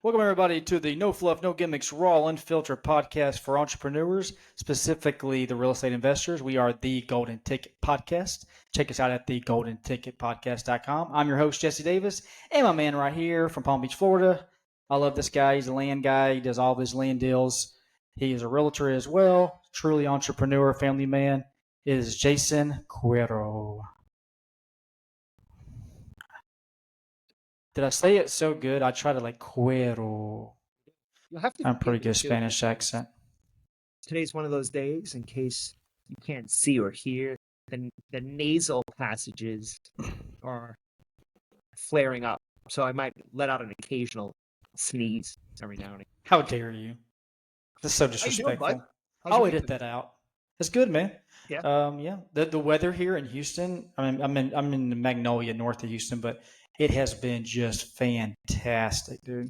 Welcome, everybody, to the No Fluff, No Gimmicks, Raw, Unfiltered podcast for entrepreneurs, specifically the real estate investors. We are the Golden Ticket Podcast. Check us out at thegoldenticketpodcast.com. I'm your host, Jesse Davis, and my man right here from Palm Beach, Florida. I love this guy. He's a land guy. He does all of his land deals. He is a realtor as well, truly entrepreneur, family man. It is Jason Cuero. Did I say it so good? I try to like Cuero. You'll have to I'm pretty forgive me good too, Spanish because accent. today's one of those days, in case you can't see or hear, the nasal passages are flaring up. So I might let out an occasional sneeze every now and again. How dare you? That's so How you doing, bud? disrespectful. How's your I'll week edit been? that out. That's good, man. Yeah. Yeah. The weather here in Houston. I mean, I'm in the Magnolia, north of Houston, but it has been just fantastic, dude. Yeah.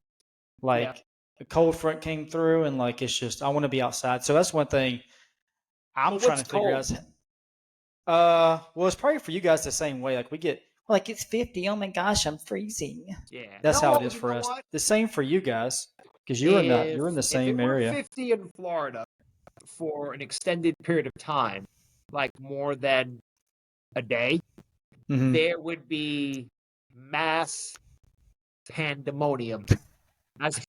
Like the cold front came through, and like it's just I want to be outside. So that's one thing I'm Well, trying what's to figure cold? out. Well, it's probably for you guys the same way. Like we get like it's 50. Oh my gosh, I'm freezing. Yeah. That's how it No, is you for know us. what? The same for you guys because If you're in the if it same were area. 50 in Florida for an extended period of time, like more than a day, Mm-hmm. there would be mass pandemonium as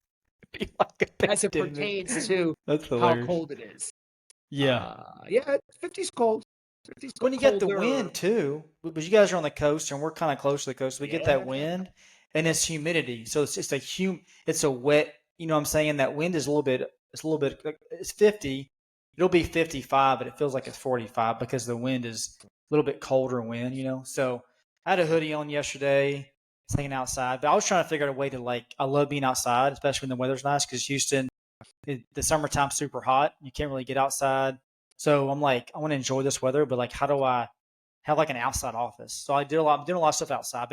Be like a as it pandemic. pertains to That's how hilarious. cold it is. Yeah. Yeah, 50's cold. 50's When you get the colder. wind too, but you guys are on the coast and we're kind of close to the coast. So we get that Yeah, wind and it's humidity. So it's a wet, you know what I'm saying? That wind is a little bit, it's 50. It'll be 55, but it feels like it's 45 because the wind is a little bit colder wind, you know? So I had a hoodie on yesterday, hanging outside, but I was trying to figure out a way to I love being outside, especially when the weather's nice because Houston, the summertime's super hot. You can't really get outside. So I'm like, I want to enjoy this weather, but like, how do I have like an outside office? So I'm doing a lot of stuff outside. I've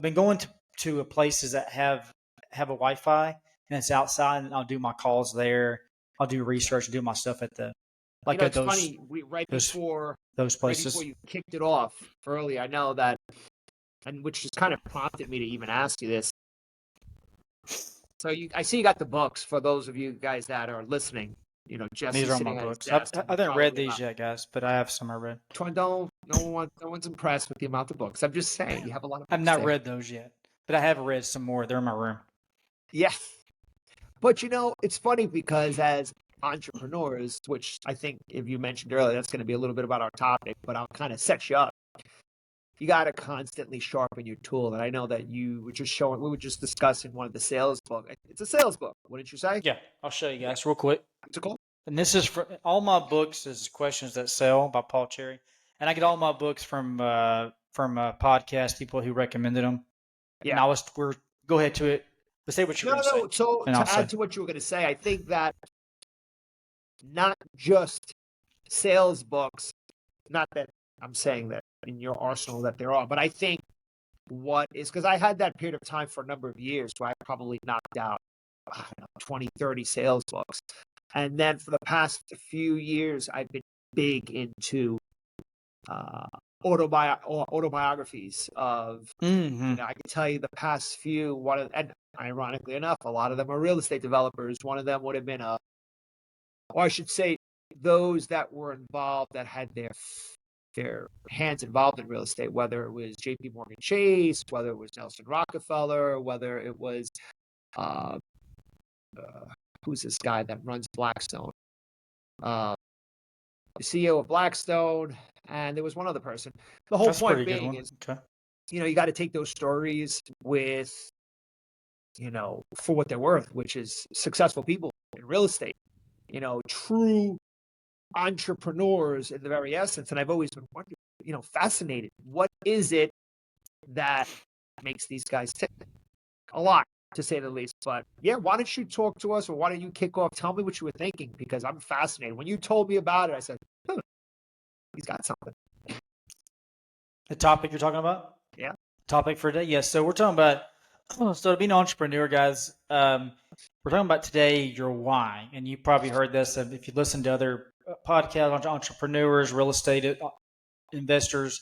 been going to places that have a Wi-Fi and it's outside, and I'll do my calls there. I'll do yeah. research and do my stuff at the You like know, at it's funny. those those Right before places. you kicked it off early, I know that, and which just kind of prompted me to even ask you this. So I see you got the books for those of you guys that are listening. You know, These Jesse's are on my sitting at his books. desk, I and haven't read probably these about. yet, guys, but I have some I read. No one's impressed with the amount of books. I'm just saying, you have a lot of I've books not there. read those yet, but I have read some more. They're in my room. Yeah. But you know, it's funny because as entrepreneurs, which I think if you mentioned earlier, that's going to be a little bit about our topic, but I'll kind of set you up. You got to constantly sharpen your tool. And I know that you were just showing, we were just discussing one of the sales book. It's a sales book, wouldn't you say? Yeah, I'll show you Yeah. guys real quick. What's it called? And this is for all my books is Questions That Sell by Paul Cherry, and I get all my books from podcast people who recommended them. And Yeah. we're go ahead to it, but say what you're No, gonna say, no. So and I'll to say. add to what you were going to say, I think that not just sales books, not that I'm saying that in your arsenal that there are, but I think what is because I had that period of time for a number of years where I probably knocked out, I don't know, 20, 30 sales books. And then for the past few years, I've been big into uh, autobiographies of, Mm-hmm. I can tell you the past few, and ironically enough, a lot of them are real estate developers. One of them would have been or I should say, those that were involved that had their hands involved in real estate, whether it was J.P. Morgan Chase, whether it was Nelson Rockefeller, whether it was uh, who's this guy that runs Blackstone, uh, the CEO of Blackstone, and there was one other person. The whole That's a point pretty good being one. is, Okay. you got to take those stories with, for what they're worth, which is successful people in real estate, true entrepreneurs in the very essence. And I've always been wondering, fascinated. What is it that makes these guys tick? A lot, to say the least. But yeah, why don't you talk to us, or why don't you kick off? Tell me what you were thinking, because I'm fascinated. When you told me about it, I said, he's got something. The topic you're talking about? Yeah. Topic for today? Yes. So we're talking about so to be an entrepreneur, guys. We're talking about today your why, and you probably heard this if you listen to other podcasts on entrepreneurs, real estate investors.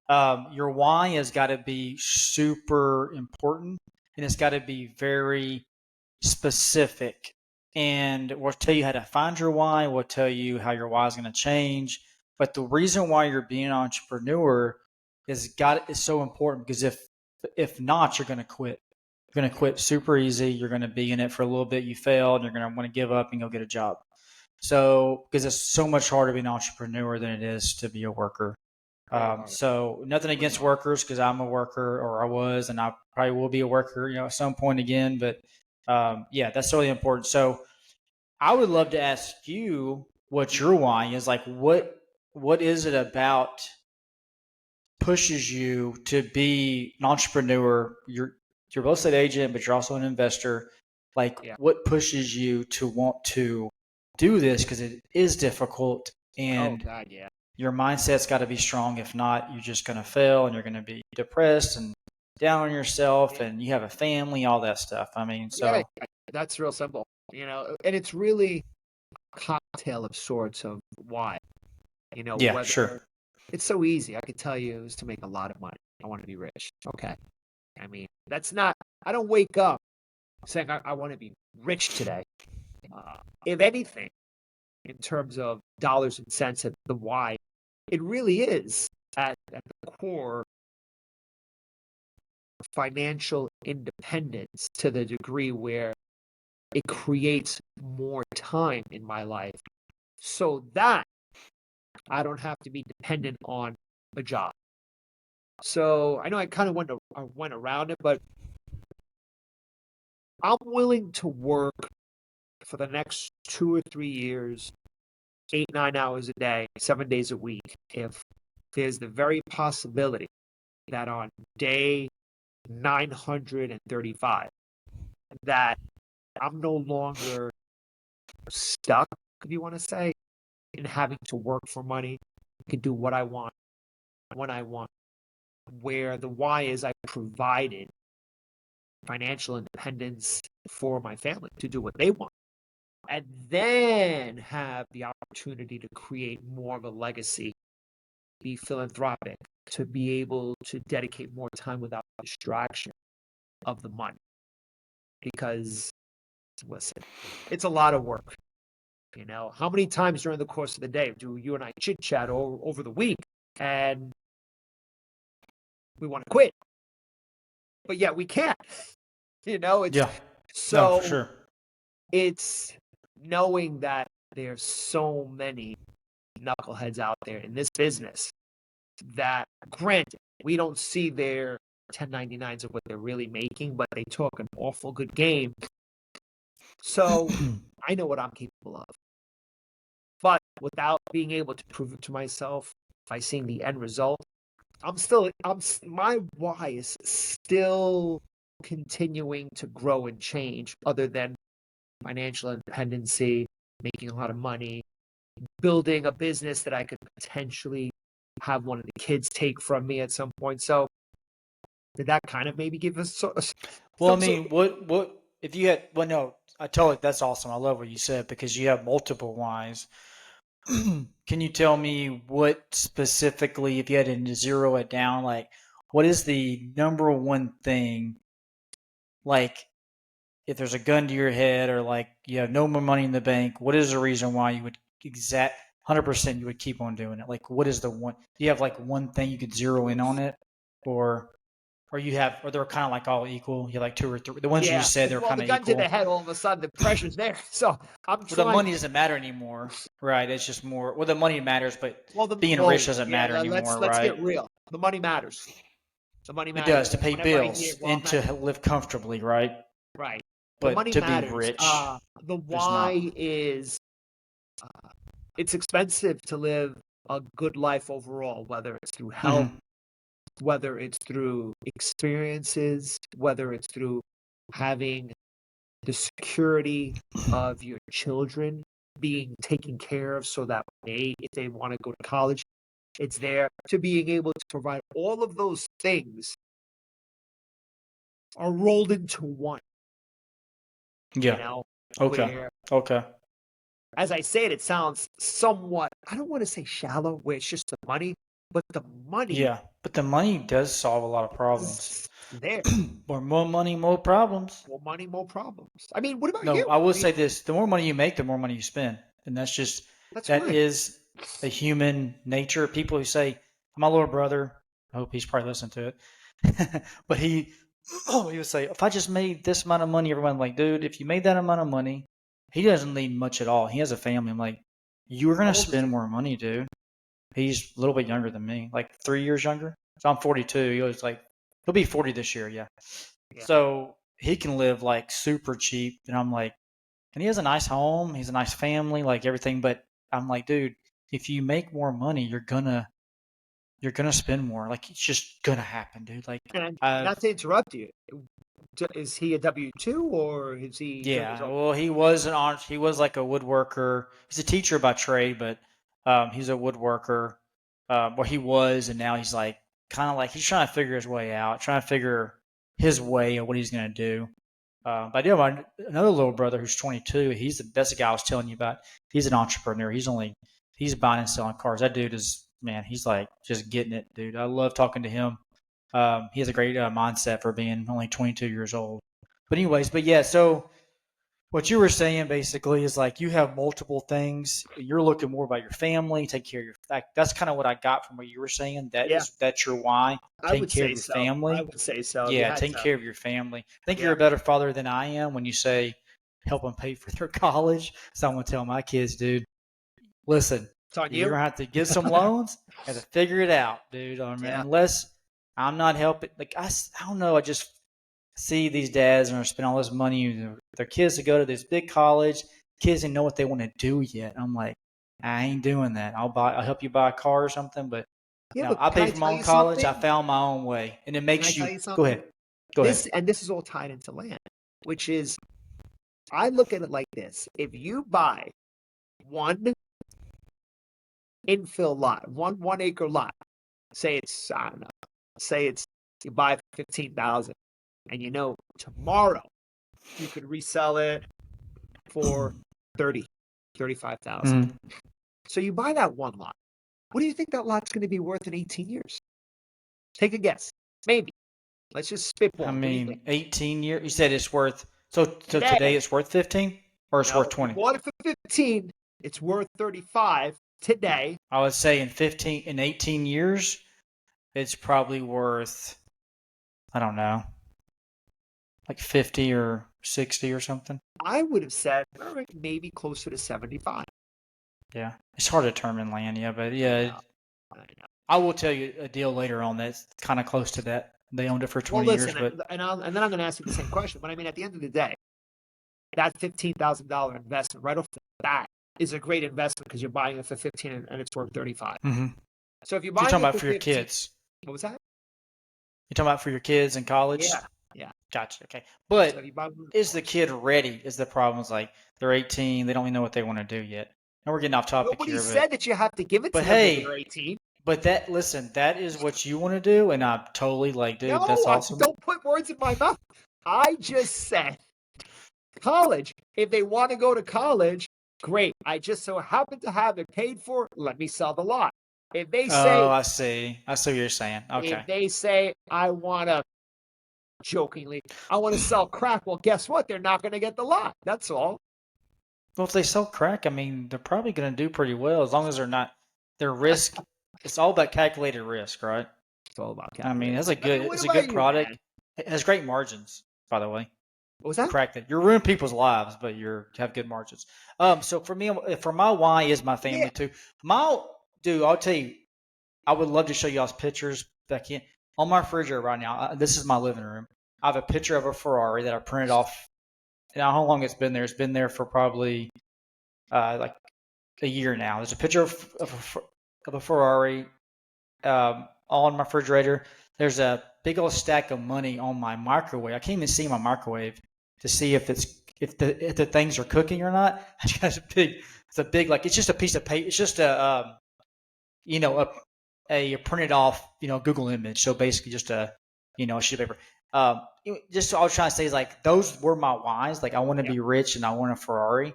Your why has got to be super important and it's got to be very specific. And we'll tell you how to find your why. We'll tell you how your why is going to change. But the reason why you're being an entrepreneur is so important, because if not, you're going to quit. You're going to quit super easy. You're going to be in it for a little bit. You fail, and you're going to want to give up and go get a job. So, because it's so much harder to be an entrepreneur than it is to be a worker. So nothing against workers, because I'm a worker, or I was, and I probably will be a worker, at some point again. But yeah, that's really important. So I would love to ask you what your why is. Like, what is it about pushes you to be an entrepreneur? You're a real estate agent, but you're also an investor. Like, what pushes you to want to do this? Because it is difficult, and your mindset's got to be strong. If not, you're just going to fail, and you're going to be depressed and down on yourself, and you have a family, all that stuff. I mean, so that's real simple, and it's really a cocktail of sorts of why, yeah, whether sure. It's so easy. I could tell you is to make a lot of money. I want to be rich. Okay. I mean, that's not, I don't wake up saying I want to be rich today. If anything, in terms of dollars and cents and the why, it really is at the core financial independence, to the degree where it creates more time in my life so that I don't have to be dependent on a job. So I know I kind of went around it, but I'm willing to work for the next 2 or 3 years, 8, 9 hours a day, 7 days a week, if there's the very possibility that on day 935, that I'm no longer stuck, if you want to say, in having to work for money. I can do what I want, when I want, where the why is I provided financial independence for my family to do what they want, and then have the opportunity to create more of a legacy, be philanthropic, to be able to dedicate more time without distraction of the money. Because, listen, it's a lot of work. How many times during the course of the day do you and I chit chat over the week, and we want to quit, but yet we can't? It's Yeah, no, so for sure. it's knowing that there's so many knuckleheads out there in this business that, granted, we don't see their 1099s of what they're really making, but they talk an awful good game. So I know what I'm capable of. But without being able to prove it to myself by seeing the end result, my why is still continuing to grow and change, other than financial independency, making a lot of money, building a business that I could potentially have one of the kids take from me at some point. So did that kind of maybe give us Well, I mean, what if you had? Well, no, I totally. That's awesome. I love what you said, because you have multiple whys. Can you tell me what specifically, if you had to zero it down, like what is the number one thing? Like, if there's a gun to your head, or like you have no more money in the bank, what is the reason why you would 100% you would keep on doing it? Like, what is the one? Do you have like one thing you could zero in on it, or or they're kind of like all equal? You have like two or three. The ones you just said, they're Well, kind the of gun to the equal. head, all of a sudden the pressure's there. So I'm Well, the trying. money doesn't matter anymore, right? It's just more. Well, the money matters, but Well, being rich doesn't matter anymore, let's right? get real. The money matters. The money It matters. does, to pay Whenever I hear, bills well, and to live comfortably, right? right. The But money to be matters. rich, The there's not. why is it's expensive to live a good life overall, whether it's through health, Hmm. whether it's through experiences, whether it's through having the security of your children being taken care of, so that if they want to go to college, it's there, to being able to provide all of those things are rolled into one, Yeah. Okay. where, Okay. as I say it, it sounds somewhat, I don't want to say shallow, where it's just the money, but the money Yeah, but the money does solve a lot of problems. there. More money, more problems. More money, more problems. I mean, what about No, you? I will I mean, say this: the more money you make, the more money you spend, and that's that fine. is a human nature. People who say, "My little brother," I hope he's probably listening to it, but he would say, "If I just made this amount of money, everyone like, dude, if you made that amount of money, he doesn't need much at all. He has a family." I'm like, "You're How gonna old is spend he? more money, dude." He's a little bit younger than me, like 3 years younger. So I'm 42. He was like, he'll be 40 this year, yeah. Yeah. So he can live like super cheap, and I'm like, and he has a nice home, he's a nice family, like everything. But I'm like, dude, if you make more money, you're gonna spend more. Like it's just gonna happen, dude. Like And I've not to interrupt you, is he a W-2 or is he doing his yeah. own? Well, he was like a woodworker. He's a teacher by trade, but he's a woodworker. Where he was, and now he's like kind of like he's trying to figure his way out, trying to figure his way of what he's gonna do. But I do have another little brother who's 22. That's the guy I was telling you about. He's an entrepreneur. He's buying and selling cars. That dude is man. He's like just getting it, dude. I love talking to him. He has a great mindset for being only 22 years old. But anyways, but yeah. So what you were saying basically is like you have multiple things. You're looking more about your family, take care of your. That's kind of what I got from what you were saying. Yeah, That's your why. I Taking would care of say your so. I family. would say so. If you Yeah, had taking to, care of your family. I think you're yeah, a better father than I am when you say help them pay for their college. So I'm gonna tell my kids, dude, listen, it's on you're you. gonna have to get some loans and to figure it out, dude. I mean, Yeah, unless I'm not helping, like I don't know. I just see these dads and are spending all this money with their kids to go to this big college. Kids didn't know what they want to do yet. I'm like, I ain't doing that. I'll help you buy a car or something, but yeah. no, But I can paid I for my tell own you college. I something? found my own way, and it Can I makes tell you you go something? ahead, go ahead. This is all tied into land, which is I look at it like this: if you buy one infill lot, one acre lot, say it's I don't know, say it's you buy 15,000, and you know tomorrow you could resell it for 30, 35,000. Mm. So you buy that one lot. What do you think that lot's going to be worth in 18 years? Take a guess. Maybe. Let's just I spitball. What do you think? mean, 18 years. You said it's worth. So today Today, it's worth 15, or it's worth no, you 20. bought it for 15. It's worth 35 today. I would say in 18 years, it's probably worth. I don't know, like 50 or 60 or something. I would have said, all right, maybe closer to 75. Yeah, it's hard to determine land. Yeah, but I yeah, know. I know. I will tell you a deal later on that's kind of close to that. They owned it for Well, 20 years, listen, but and then I'm going to ask you the same question. But I mean, at the end of the day, that $15,000 investment right off the bat is a great investment because you're buying it for 15 and it's worth 35. mhm. So if you're You're buying talking it about for for your 15, kids. what was that? You're talking about for your kids in college. Yeah. Yeah. Gotcha. Okay, So if but you buy is the kid ready? Is the problem? Is like they're 18, they don't even know what they want to do yet. And we're getting off topic nobody here, said that you have to give it but to them when they're hey, 18. but that listen, that is what you want to do, and I'm totally like, dude, No, that's awesome. don't put words in my mouth. I just said college. If they want to go to college, great. I just so happen to have it paid for. Let me sell the lot. If they Oh, say, I see. I see what you're saying. Okay. I want to, jokingly, I want to sell crack. Well, guess what? They're not going to get the lot. That's all. Well, if they sell crack, I mean, they're probably going to do pretty well as long as they're not their risk. It's all about calculated risk, right? It's all about I mean, calculated. I mean, what it's a about good you, man? product. It has great margins, by the way. What was that? Crack that you're ruining people's lives, but you have good margins. So for me, for my why is my Yeah. family too. My dude, I'll tell you, I would love to show y'all's pictures, but I can't. On my refrigerator right now, this is my living room. I have a picture of a Ferrari that I printed off. Now, how long it's been there? It's been there for probably like a year now. There's a picture of a Ferrari on my refrigerator. There's a big old stack of money on my microwave. I can't even see my microwave to see if the things are cooking or not. It's a big like it's just a piece of paper. It's just a you know a printed off Google image. So basically just a sheet of paper. Just all I was trying to say is like those were my whys. Like I want to Yeah. be rich and I want a Ferrari.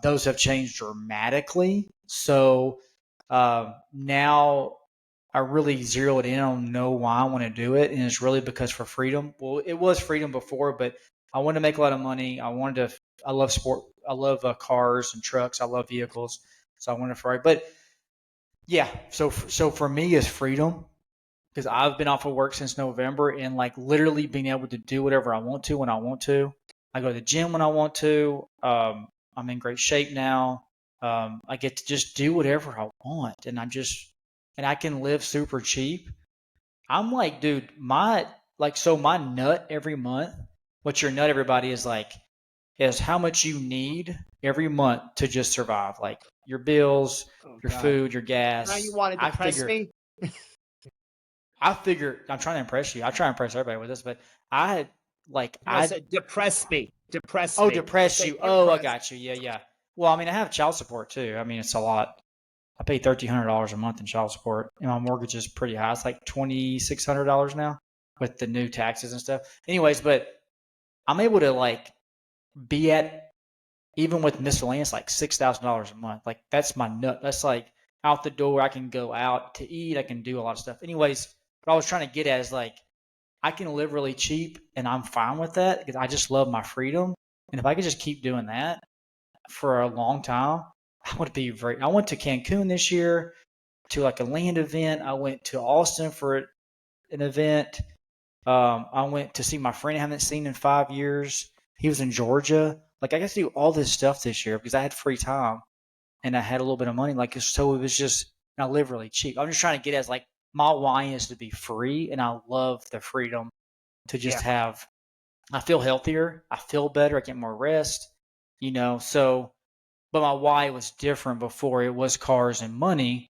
Those have changed dramatically. So now I really zeroed in on know why I want to do it, and it's really because for freedom. Well, it was freedom before, but I wanted to make a lot of money. I wanted to. I love sport. I love cars and trucks. I love vehicles, so I wanted to fry. But yeah, so for me, it's freedom because I've been off of work since November, and like literally being able to do whatever I want to when I want to. I go to the gym when I want to. I'm in great shape now. I get to just do whatever I want, and I can live super cheap. I'm like, dude, my nut every month. What your nut, everybody, is how much you need every month to just survive, like your bills, Oh your God. food, your Now you gas. want to depress me? I'm trying to impress you. I try to impress everybody with this, but I like No, I I said depress me. Depress oh me. Don't depress say you. Oh, I impress. got you. Yeah, yeah. Well, I mean, I have child support too. I mean, it's a lot. I pay $1,300 a month in child support, and my mortgage is pretty high. It's like $2,600 now with the new taxes and stuff. Anyways, but I'm able to like be at even with miscellaneous like $6,000 a month. Like that's my nut. That's like out the door. I can go out to eat. I can do a lot of stuff. Anyways, what I was trying to get at is like I can live really cheap, and I'm fine with that because I just love my freedom. And if I could just keep doing that for a long time, I would be very. I went to Cancun this year to like a land event. I went to Austin for an event. I went to see my friend I haven't seen in 5 years. He was in Georgia. Like I got to do all this stuff this year because I had free time and I had a little bit of money. Like so, it was just I live really cheap. I'm just trying to get as like my why is to be free, and I love the freedom to just Yeah. have. I feel healthier. I feel better. I get more rest. So but my why was different before. It was cars and money.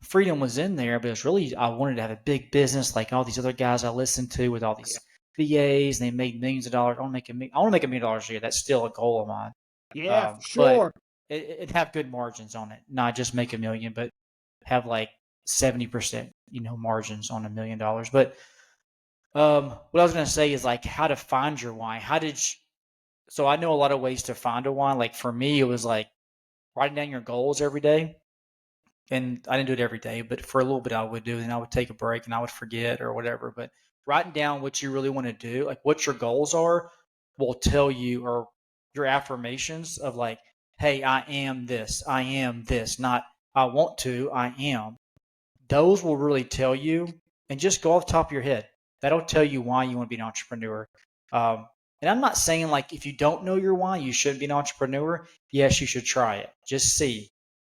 Freedom was in there, but it's really I wanted to have a big business like all these other guys I listened to with all Yeah. these VAs, and they made millions of dollars. I want to make $1 million a year. That's still a goal of mine. Yeah, for But sure. it have good margins on it, not just make a million, but have like 70%, margins on $1 million. But what I was gonna say is like how to find your why. So I know a lot of ways to find a why. Like for me, it was like writing down your goals every day, and I didn't do it every day, but for a little bit I would do, and I would take a break and I would forget or whatever. But writing down what you really want to do, like what your goals are, will tell you, or your affirmations of like, hey, I am this, not I want to, I am. Those will really tell you, and just go off the top of your head. That'll tell you why you want to be an entrepreneur. Um, and I'm not saying like if you don't know your why, you shouldn't be an entrepreneur. Yes, you should try it. Just see.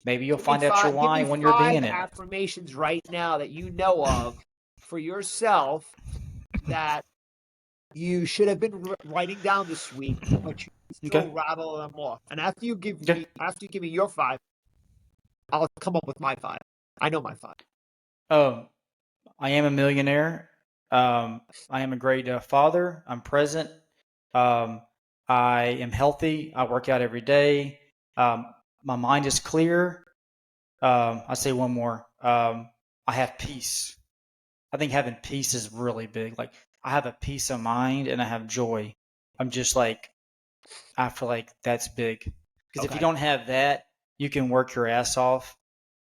Maybe you'll find out your Give why me when you're five being it. affirmations right now that you know of for yourself that you should have been writing down this week, but you Okay. still rattle them off. And Okay. after you give me your five, I'll come up with my five. I know my five. Um, I am a millionaire. I am a great father. I'm present. Um, I am healthy. I work out every day. Um, my mind is clear. I say one more. I have peace. I think having peace is really big. Like I have a peace of mind and I have joy. I'm just like I feel like that's big because if you Okay. don't have that, you can work your ass off.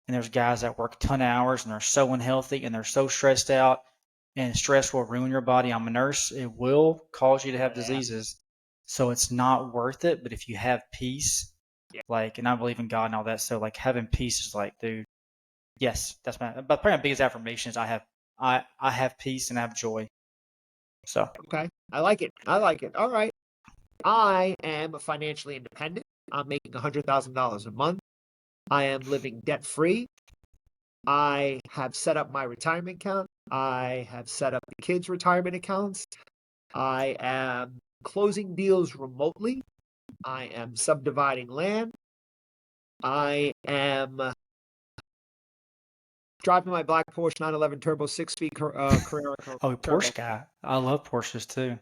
And there's guys that work a ton of hours and they're so unhealthy and they're so stressed out. And stress will ruin your body. I'm a nurse. It will cause you to have Yeah. diseases. So it's not worth it. But if you have peace, Yeah. like, and I believe in God and all that, so like having peace is like, dude, yes, that's but probably my biggest affirmation is I have peace and I have joy. So Okay. I like it. I like it. All right. I am financially independent. I'm making $100,000 a month. I am living debt free. I have set up my retirement account. I have set up the kids' retirement accounts. I am closing deals remotely. I am subdividing land. I am driving my black Porsche 911 Turbo 6-speed Carrera oh, Turbo. Porsche guy. I love Porsches too.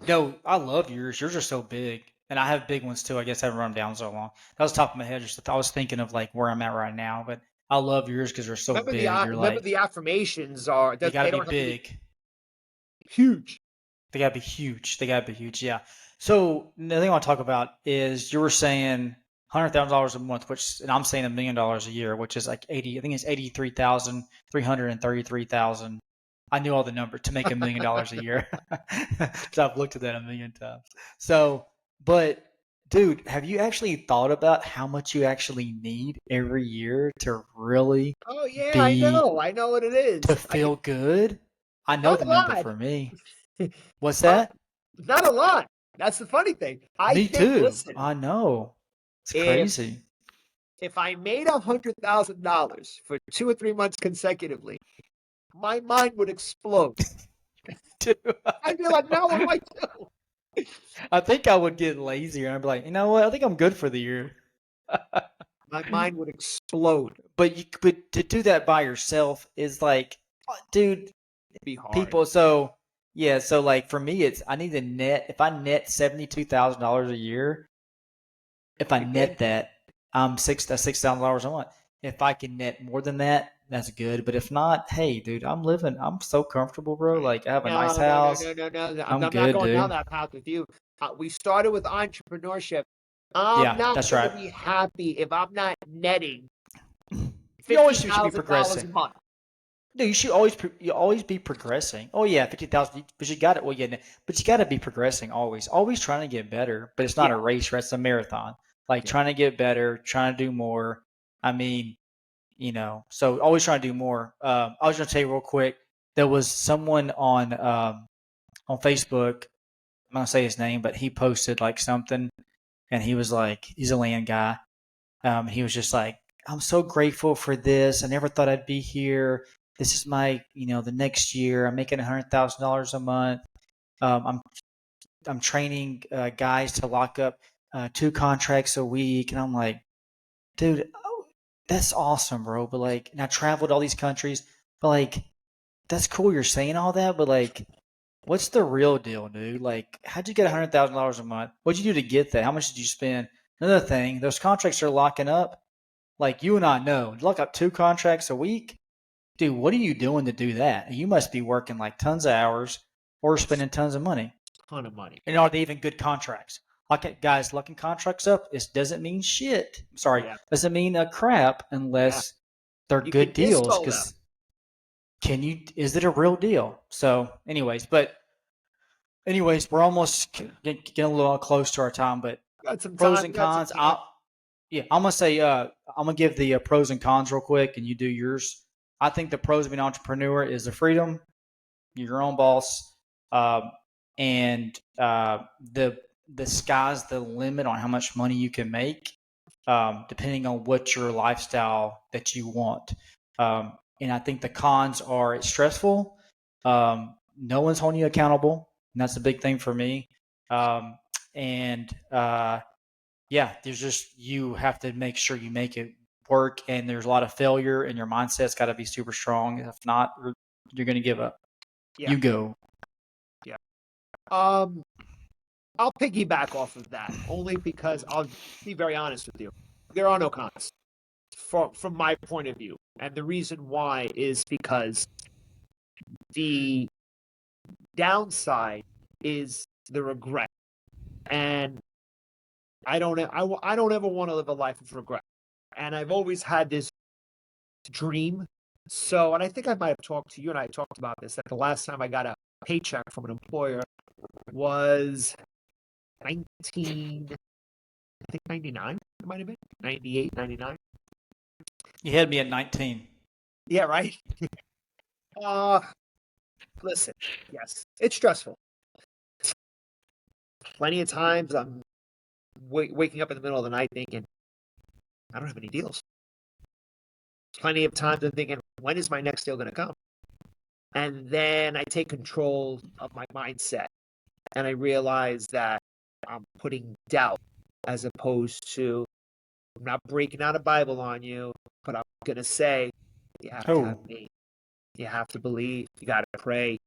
No, I love yours. Yours are so big, and I have big ones too. I guess I haven't run them down so long. That was top of my head. Just I was thinking of like where I'm at right now, but I love yours because they're so big. You're Remember like the affirmations are they that got to they be don't have to be big. huge. They got to be huge. They got to be huge. Yeah. So the thing I want to talk about is you were saying $100,000 a month, and I'm saying $1 million a year, which is like 80. I think it's 83,333,000. I knew all the numbers to make $1 million a year. So I've looked at that a million times. So, but dude, have you actually thought about how much you actually need every year to really Oh yeah, be I know what it to is. feel good? I know Not the a number lot. for me. What's Uh, that? Not a lot. That's the funny thing. I Me think, too. listen, I know. It's if crazy. if I made $100,000 for 2 or 3 months consecutively, my mind would explode. Dude, I'd be like, now what do I do? I think I would get lazier and I'd be like, you know what? I think I'm good for the year. My mind would explode. But to do that by yourself is like, dude, It'd be hard. people. So yeah, so like for me, it's I need to net. If I net $72,000 a year, if I You're good. net that, I'm that's $6,000 a month. If I can net more than that, that's good. But if not, hey, dude, I'm living. I'm so comfortable, bro. Like I have a nice No, no, no, house. no, no, no. I'm I'm not good, going down dude. that path with you. We started with entrepreneurship. I'm Yeah, not that's going to right. be happy if I'm not netting You always fifty should be thousand dollars progressing. a month. No, you always be progressing. Oh yeah, 50,000. But you got it. Well, yeah, but you got to be progressing always. Always trying to get better. But it's not Yeah, a race, right? It's a marathon. Like yeah. trying to get better, trying to do more. I mean, so always trying to do more. I was gonna tell you real quick. There was someone on Facebook. I'm not gonna say his name, but he posted like something, and he was like, he's a land guy. He was just like, I'm so grateful for this. I never thought I'd be here. This is my, the next year. I'm making $100,000 a month. I'm training guys to lock up 2 contracts a week, and I'm like, dude, that's awesome, bro. But like, and I traveled all these countries, but like, that's cool. You're saying all that, but like, what's the real deal, dude? Like, how'd you get $100,000 a month? What'd you do to get that? How much did you spend? Another thing, those contracts are locking up. Like you and I know, lock up 2 contracts a week. Dude, what are you doing to do that? You must be working like tons of hours or spending tons of money. Ton of money. And are they even good contracts? Like guys, locking contracts up, it doesn't mean shit. Sorry, Yeah, doesn't mean a crap yeah. unless they're You good can deals. disco them. Because is it a real deal? So, anyways, we're almost getting a little close to our time. But Got some pros time. and We got some cons. time. Yeah, I'm gonna say I'm gonna give the pros and cons real quick, and you do yours. I think the pros of being an entrepreneur is the freedom. You're your own boss, and the sky's the limit on how much money you can make, depending on what your lifestyle that you want. And I think the cons are it's stressful. No one's holding you accountable, and that's a big thing for me. And yeah, there's just you have to make sure you make it work, and there's a lot of failure, and your mindset's got to be super strong. If not, you're going to give up. Yeah, You go. yeah. Um, I'll piggyback off of that only because I'll be very honest with you. There are no cons from my point of view, and the reason why is because the downside is the regret, and I don't ever want to live a life of regret. And I've always had this dream. So, and I think I might have talked to you and I talked about this that the last time I got a paycheck from an employer was 19, I think 99, it might have been 98, 99. You had me at 19. Yeah, right. Uh, Listen, yes, it's stressful. Plenty of times I'm waking up in the middle of the night thinking, I don't have any deals. Plenty of times I'm thinking, when is my next deal going to come? And then I take control of my mindset and I realize that I'm putting doubt as opposed to, I'm not breaking out a Bible on you, but I'm going to say, you have to have Oh. faith. You have to believe. You got to pray.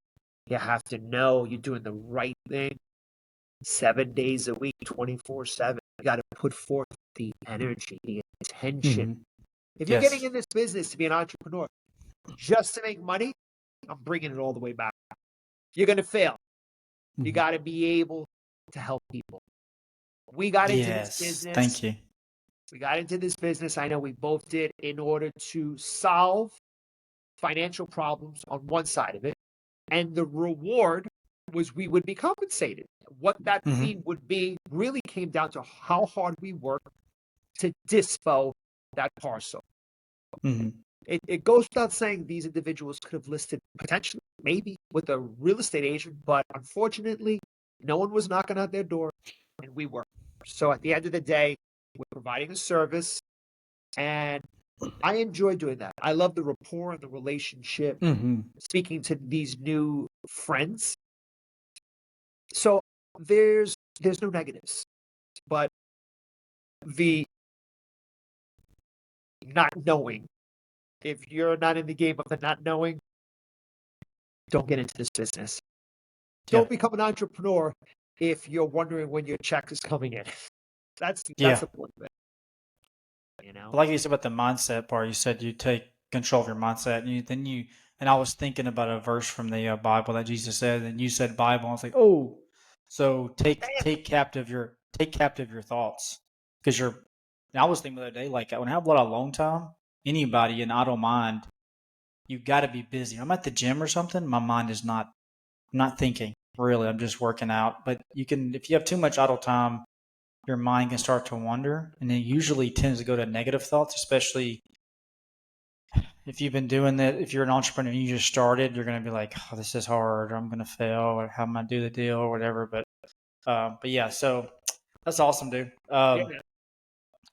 You have to know you're doing the right thing 7 days a week, 24/7. You got to put forth the energy, the attention. Mm-hmm. If you're getting Yes. in this business to be an entrepreneur just to make money, I'm bringing it all the way back. You're going to fail. You Mm-hmm. got to be able to help people. We got into this Yes. business Thank you. We got into this business, I know we both did, in order to solve financial problems on one side of it. And the reward was we would be compensated. What that Mm-hmm. fee would be really came down to how hard we worked to dispo that parcel. Mm-hmm. It goes without saying these individuals could have listed potentially, maybe with a real estate agent, but unfortunately, no one was knocking at their door, and we were. So at the end of the day, we're providing a service, and I enjoy doing that. I love the rapport and the relationship, Mm-hmm. speaking to these new friends. So there's no negatives, but the not knowing. If you're not in the game of the not knowing, don't get into this business. Yeah. Don't become an entrepreneur if you're wondering when your check is coming in. That's Yeah. the point of it. You know? Like you said about the mindset part, you said you take control of your mindset, and and I was thinking about a verse from the Bible that Jesus said, and you said Bible. I was like, oh, so take captive your thoughts, because you're. And I was thinking the other day, like when I have a lot of alone time, anybody in idle mind, you got to be busy. I'm at the gym or something, my mind is not. I'm not thinking really. I'm just working out. But if you have too much idle time, your mind can start to wander, and it usually tends to go to negative thoughts, especially if you've been doing that. If you're an entrepreneur and you just started, you're going to be like, oh, this is hard, or I'm going to fail, or how am I do the deal, or whatever. But yeah, so that's awesome, dude. Yeah.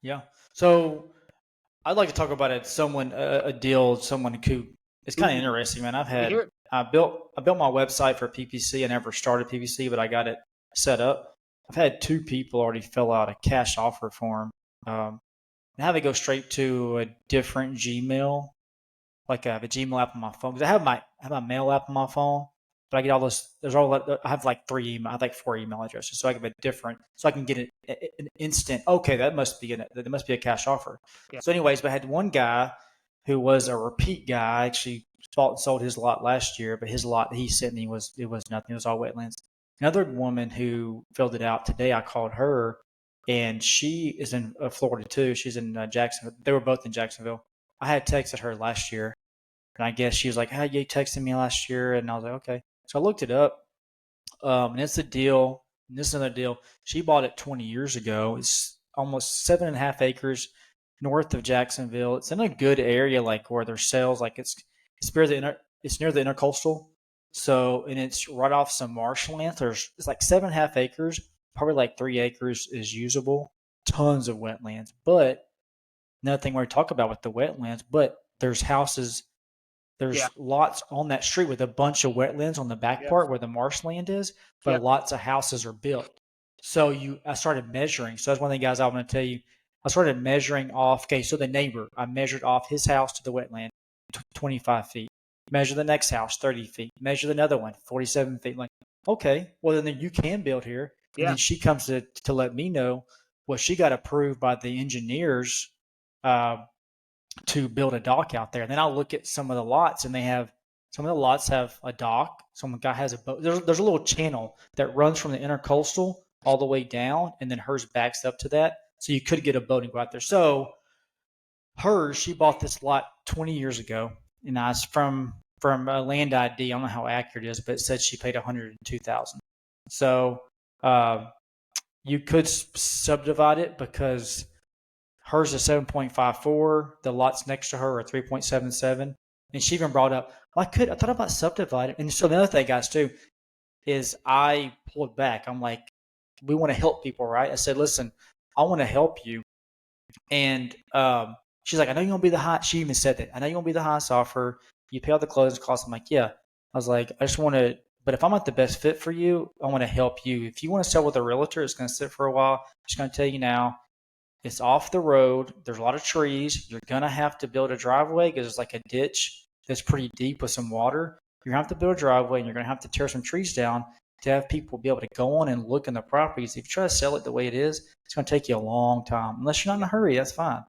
Yeah. So I'd like to talk about a deal, someone who it's kind of Ooh, interesting, man. let me hear it. I built my website for PPC. I never started PPC, but I got it set up. I've had two people already fill out a cash offer form. And have it go straight to a different Gmail. Like I have a Gmail app on my phone, because I have my mail app on my phone, but I get all this. I have like I have like 4 email addresses, so I have a different, so I can get an instant. Okay, that must be a cash offer. Yeah. So, anyways, but I had one guy who was a repeat guy. Actually, bought and sold his lot last year, but his lot that he sent me was nothing. It was all wetlands. Another woman who filled it out today, I called her, and she is in Florida too. She's in Jacksonville. They were both in Jacksonville. I had texted her last year, and I guess she was like, "Hey, you texted me last year," and I was like, "Okay." So I looked it up, and it's a deal. And this is another deal. She bought it 20 years ago. It's almost 7.5 acres north of Jacksonville. It's in a good area, like where there's sales. Like it's near the intercoastal. So, and it's right off some marshland. It's like 7.5 acres. Probably like 3 acres is usable. Tons of wetlands, but another thing we talk about with the wetlands. But Yeah. there's lots on that street with a bunch of wetlands on the back Yep. part where the marshland is, but Yep. lots of houses are built. So I started measuring. So that's one of the guys I want to tell you. I started measuring off. Okay, so the neighbor, I measured off his house to the wetland, 25 feet. Measure the next house, 30 feet. Measure another one, 47 feet. Like, okay, well then you can build here. And Yeah. then she comes to let me know. Well, she got approved by the engineers uh, to build a dock out there. And then I'll look at some of the lots, and some of the lots have a dock. Some guy has a boat. There's a little channel that runs from the intercoastal all the way down, and then hers backs up to that. So you could get a boat and go out there. So she bought this lot 20 years ago, and I was from a land ID. I don't know how accurate it is, but it said she paid 102,000. So you could subdivide it, because hers is 7.54. The lots next to her are 3.77. And she even brought up, well, I thought about subdividing. And so the other thing, guys, too, is I pulled back. I'm like, we want to help people, right? I said, listen, I want to help you. And she's like, I know you're going to be the high. She even said that. I know you're going to be the highest offer. You pay all the closing costs. I'm like, yeah. I was like, I just want to, but if I'm not the best fit for you, I want to help you. If you want to sell with a realtor, it's going to sit for a while. I'm just going to tell you now, it's off the road. There's a lot of trees. You're going to have to build a driveway, because it's like a ditch that's pretty deep with some water. You're going to have to build a driveway, and you're going to have to tear some trees down to have people be able to go on and look in the properties. If you try to sell it the way it is, it's going to take you a long time. Unless you're not in a hurry, that's fine.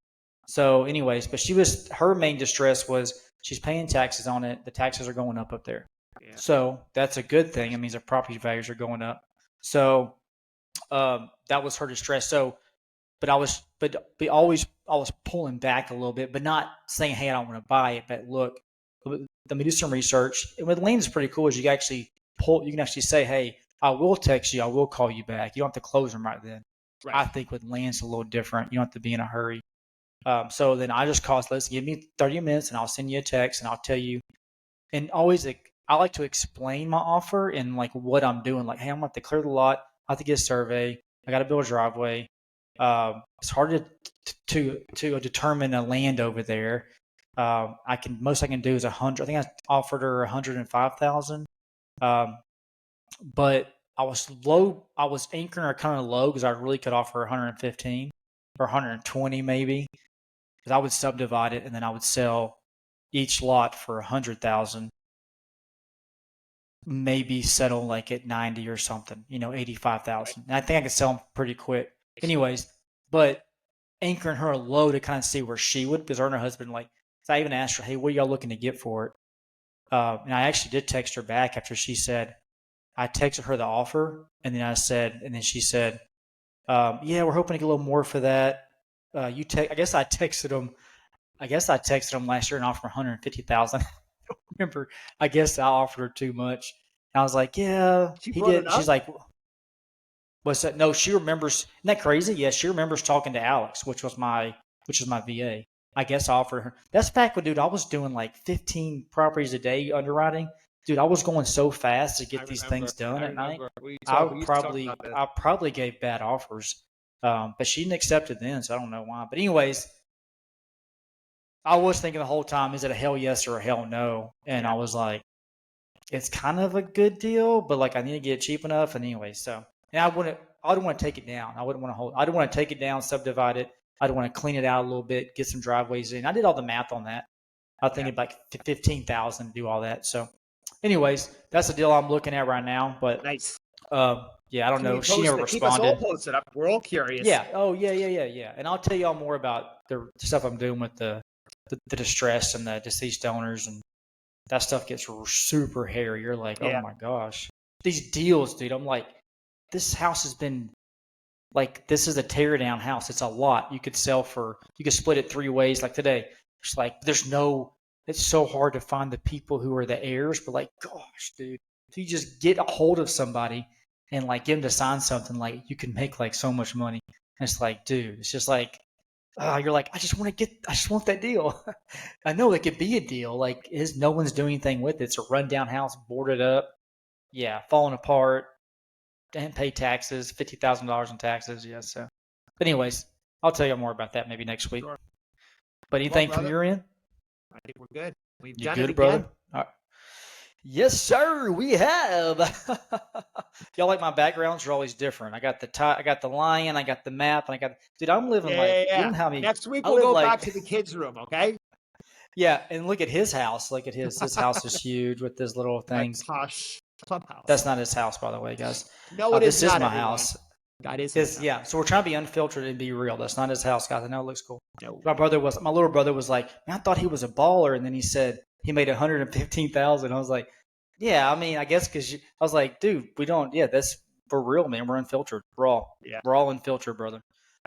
So anyways, but her main distress was she's paying taxes on it. The taxes are going up there. Yeah. So that's a good thing. It means the property values are going up. So that was her distress. So, but I was pulling back a little bit, but not saying, hey, I don't want to buy it. But look, let me do some research. And with liens, is pretty cool is you can actually say, hey, I will text you, I will call you back. You don't have to close them right then. Right. I think with liens, a little different. You don't have to be in a hurry. So then I just call, let's give me 30 minutes and I'll send you a text and I'll tell you. And always, I like to explain my offer and like what I'm doing. Like, hey, I'm going to have to clear the lot. I have to get a survey. I got to build a driveway. It's hard to determine a land over there. Most I can do is 100. I think I offered her 105,000. But I was low. I was anchoring her kind of low because I really could offer 115 or 120 maybe. Because I would subdivide it and then I would sell each lot for 100,000. Maybe settle like at 90 or something. 85,000. And I think I could sell them pretty quick. Anyways, but anchoring her low to kind of see where she would, because her and her husband so I even asked her, hey, what are y'all looking to get for it? And I actually did text her back after she said, I texted her the offer, and then she said, yeah, we're hoping to get a little more for that. I guess I texted him last year and offered 150,000. I don't remember. I guess I offered her too much. And I was like, yeah, he did. She's like, what's that? No, she remembers. Isn't that crazy? Yeah, she remembers talking to Alex, which is my VA. I guess I offered her. That's back when, dude, I was doing like 15 properties a day underwriting. Dude, I was going so fast to get these things done at night. I probably gave bad offers, but she didn't accept it then, so I don't know why. But anyways, I was thinking the whole time, is it a hell yes or a hell no? And I was like, it's kind of a good deal, but like I need to get it cheap enough. And anyway, so and I don't want to take it down. I don't want to take it down, subdivide it. I'd want to clean it out a little bit, get some driveways in. I did all the math on that. I think it'd like 15,000 to do all that. So anyways, that's the deal I'm looking at right now. But nice. Yeah, I don't know. She never responded. Keep us all posted up. We're all curious. Yeah. Oh, yeah. And I'll tell y'all more about the stuff I'm doing with the distress and the deceased owners, and that stuff gets super hairy. You're like, oh my gosh, these deals, dude. I'm like, this house has been like, this is a tear down house. It's a lot. You could split it 3 ways. Like today, it's like it's so hard to find the people who are the heirs. But like, gosh, dude, if you just get a hold of somebody and like get them to sign something, like you can make like so much money. And it's like, dude, it's just like, you're like, I just want that deal. I know it could be a deal. Like, no one's doing anything with it. It's a rundown house, boarded up. Yeah, falling apart. Didn't pay taxes, $50,000 in taxes. Yeah, so. But anyways, I'll tell you more about that maybe next week. Sure. But anything from your end? I think we're good. We've you done good, it brother? again. All right. Yes, sir. We have. Y'all like my backgrounds are always different. I got the lion, I got the map, and dude, I'm living you don't know how many. Next week we'll go back to the kids' room, okay? Yeah, and look at his house. Look at his house is huge with his little things. Posh clubhouse. That's not his house, by the way, guys. No, this is my house. That is his house. Yeah. So we're trying to be unfiltered and be real. That's not his house, guys. I know it looks cool. No. My little brother was like, man, I thought he was a baller, and then he said he made 115,000. I was like, yeah, I mean, I guess because I was like, dude, we don't. Yeah, that's for real, man. We're unfiltered. We're all unfiltered, brother.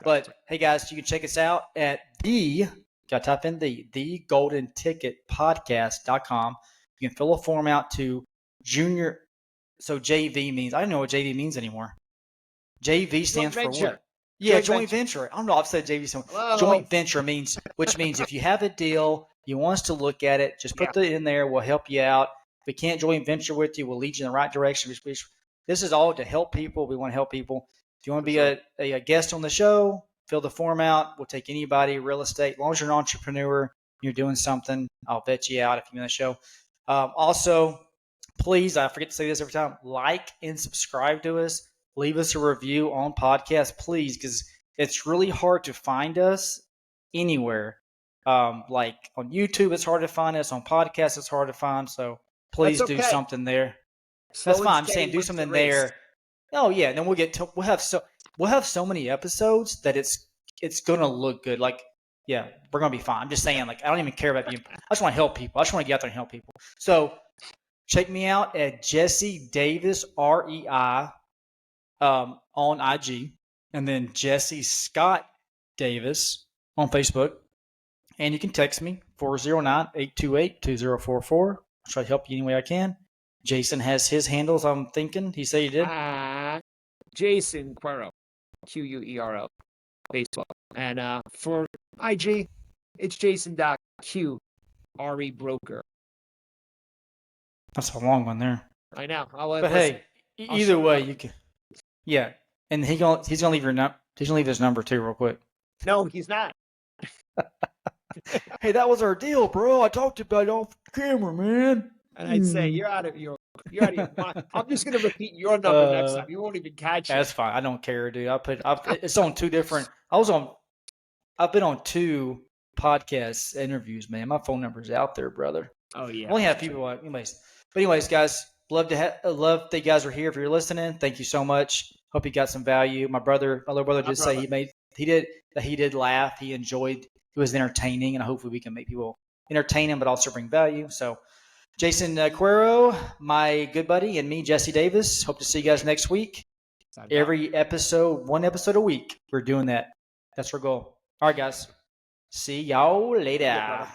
But hey, guys, you can check us out at type in the golden ticket podcast.com. You can fill a form out to junior. So JV means, I don't know what JV means anymore. JV stands for what? Yeah, joint venture. I don't know. I've said JV somewhere. Joint venture which means if you have a deal, you want us to look at it, just put it in there. We'll help you out. If we can't joint venture with you, we'll lead you in the right direction. This is all to help people. We want to help people. If you want to be a guest on the show, fill the form out. We'll take anybody, real estate. As long as you're an entrepreneur, you're doing something, I'll vet you out if you're on the show. Also, please, I forget to say this every time, like and subscribe to us. Leave us a review on podcast, please, because it's really hard to find us anywhere. Like on YouTube, it's hard to find us. On podcasts, it's hard to find. So please do something there. That's fine. I'm saying do something there. Oh yeah, and then we'll have so many episodes that it's gonna look good. Like, yeah, we're gonna be fine. I'm just saying, like, I don't even care about you. I just want to help people. I just want to get out there and help people. So check me out at Jesse Davis REI on IG, and then Jesse Scott Davis on Facebook. And you can text me, 409-828-2044. I'll try to help you any way I can. Jason has his handles, I'm thinking. He said he did. Jason Quero, Quero, Facebook. And for IG, it's Jason.Q.RE Broker. That's a long one there. I know. But hey, either way, you can. Yeah, and he's gonna leave your he's gonna leave his number too, real quick. No, he's not. Hey, that was our deal, bro. I talked about it off camera, man. And I'd say you're out of your mind. I'm just gonna repeat your number next time. You won't even catch it. That's fine. I don't care, dude. It's on two different. I've been on 2 podcast interviews, man. My phone number's out there, brother. Oh yeah. I only have people. Anyways, guys, love that you guys are here. If you're listening, thank you so much. Hope you got some value. My little brother did say he did laugh. He enjoyed. It was entertaining, and hopefully we can make people entertain him, but also bring value. So, Jason Quero, my good buddy, and me, Jesse Davis. Hope to see you guys next week. Every episode, 1 episode a week. We're doing that. That's our goal. All right, guys. See y'all later.